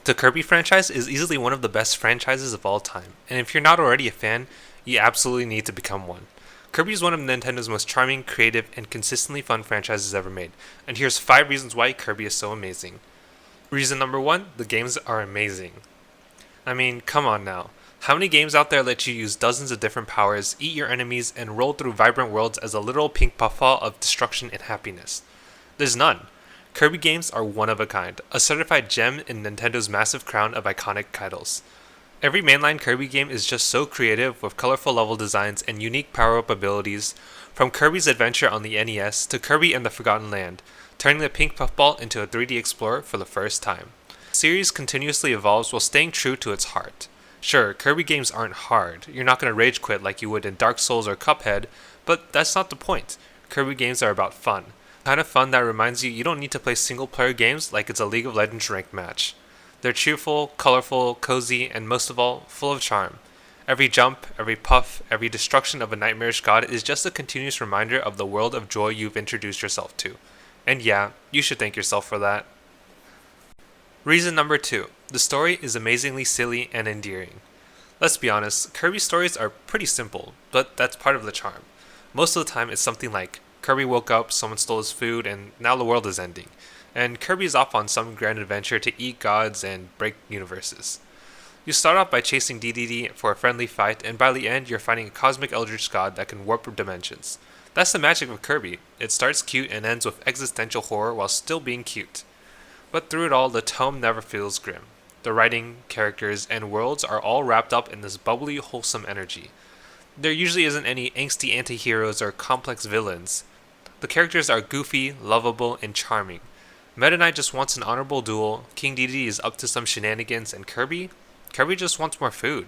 The Kirby franchise is easily one of the best franchises of all time, and if you're not already a fan, you absolutely need to become one. Kirby is one of Nintendo's most charming, creative, and consistently fun franchises ever made, and here's 5 reasons why Kirby is so amazing. Reason number 1, the games are amazing. I mean, come on now. How many games out there let you use dozens of different powers, eat your enemies, and roll through vibrant worlds as a literal pink puffball of destruction and happiness? There's none. Kirby games are one of a kind, a certified gem in Nintendo's massive crown of iconic titles. Every mainline Kirby game is just so creative with colorful level designs and unique power-up abilities, from Kirby's Adventure on the NES to Kirby and the Forgotten Land, turning the pink puffball into a 3D explorer for the first time. The series continuously evolves while staying true to its heart. Sure, Kirby games aren't hard. You're not going to rage quit like you would in Dark Souls or Cuphead, but that's not the point. Kirby games are about fun. The kind of fun that reminds you don't need to play single player games like it's a League of Legends ranked match. They're cheerful, colorful, cozy, and most of all, full of charm. Every jump, every puff, every destruction of a nightmarish god is just a continuous reminder of the world of joy you've introduced yourself to. And yeah, you should thank yourself for that. Reason number 2. The story is amazingly silly and endearing. Let's be honest, Kirby stories are pretty simple, but that's part of the charm. Most of the time it's something like, Kirby woke up, someone stole his food, and now the world is ending. And Kirby is off on some grand adventure to eat gods and break universes. You start off by chasing DDD for a friendly fight, and by the end you're fighting a cosmic eldritch god that can warp dimensions. That's the magic of Kirby. It starts cute and ends with existential horror while still being cute. But through it all, the tome never feels grim. The writing, characters, and worlds are all wrapped up in this bubbly, wholesome energy. There usually isn't any angsty anti-heroes or complex villains. The characters are goofy, lovable, and charming. Meta Knight just wants an honorable duel, King Dedede is up to some shenanigans, and Kirby just wants more food.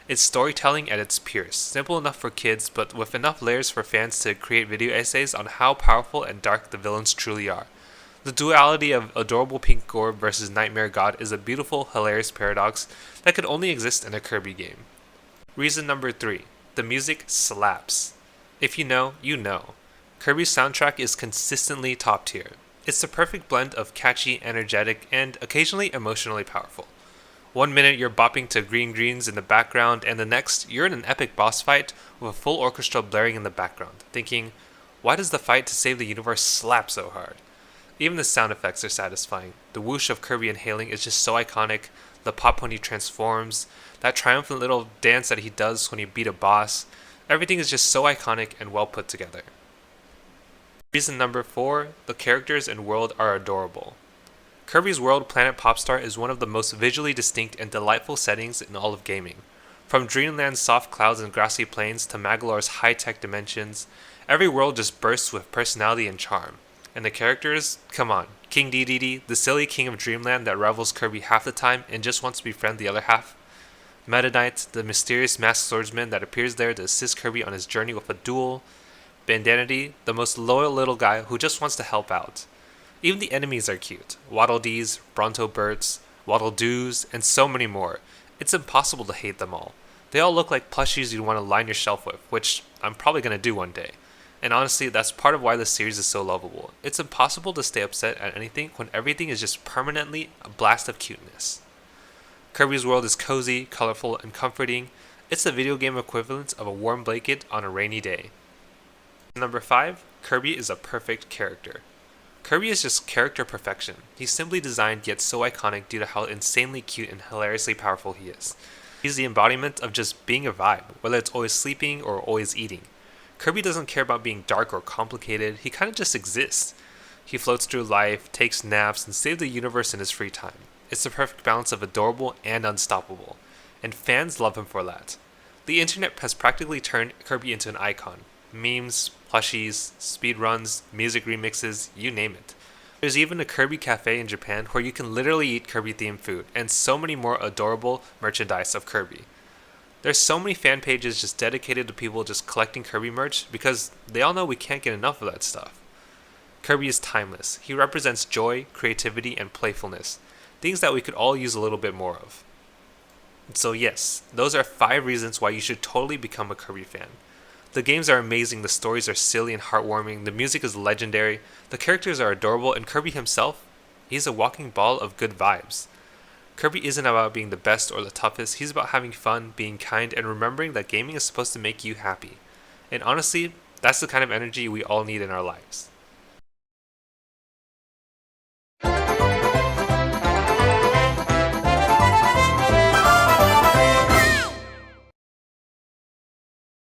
It's storytelling at its purest, simple enough for kids, but with enough layers for fans to create video essays on how powerful and dark the villains truly are. The duality of adorable pink gore versus nightmare god is a beautiful, hilarious paradox that could only exist in a Kirby game. Reason number 3. The music slaps. If you know, you know. Kirby's soundtrack is consistently top tier. It's the perfect blend of catchy, energetic, and occasionally emotionally powerful. One minute you're bopping to Green Greens in the background, and the next you're in an epic boss fight with a full orchestra blaring in the background, thinking, why does the fight to save the universe slap so hard? Even the sound effects are satisfying. The whoosh of Kirby inhaling is just so iconic, the pop when he transforms, that triumphant little dance that he does when he beat a boss. Everything is just so iconic and well put together. Reason number 4, the characters and world are adorable. Kirby's world, Planet Popstar, is one of the most visually distinct and delightful settings in all of gaming. From Dreamland's soft clouds and grassy plains to Magolor's high-tech dimensions, every world just bursts with personality and charm. And the characters? Come on. King Dedede, the silly king of Dreamland that rivals Kirby half the time and just wants to befriend the other half. Meta Knight, the mysterious masked swordsman that appears there to assist Kirby on his journey with a duel. Bandanity, the most loyal little guy who just wants to help out. Even the enemies are cute. Waddle Dees, Bronto Berts, Waddle Doos, and so many more. It's impossible to hate them all. They all look like plushies you'd want to line your shelf with, which I'm probably going to do one day. And honestly, that's part of why this series is so lovable. It's impossible to stay upset at anything when everything is just permanently a blast of cuteness. Kirby's world is cozy, colorful, and comforting. It's the video game equivalent of a warm blanket on a rainy day. Number 5, Kirby is a perfect character. Kirby is just character perfection. He's simply designed yet so iconic due to how insanely cute and hilariously powerful he is. He's the embodiment of just being a vibe, whether it's always sleeping or always eating. Kirby doesn't care about being dark or complicated, he kinda just exists. He floats through life, takes naps, and saves the universe in his free time. It's the perfect balance of adorable and unstoppable, and fans love him for that. The internet has practically turned Kirby into an icon. Memes, plushies, speedruns, music remixes, you name it. There's even a Kirby cafe in Japan where you can literally eat Kirby-themed food, and so many more adorable merchandise of Kirby. There's so many fan pages just dedicated to people just collecting Kirby merch because they all know we can't get enough of that stuff. Kirby is timeless. He represents joy, creativity, and playfulness, things that we could all use a little bit more of. So yes, those are 5 reasons why you should totally become a Kirby fan. The games are amazing, the stories are silly and heartwarming, the music is legendary, the characters are adorable, and Kirby himself, he's a walking ball of good vibes. Kirby isn't about being the best or the toughest, he's about having fun, being kind, and remembering that gaming is supposed to make you happy. And honestly, that's the kind of energy we all need in our lives.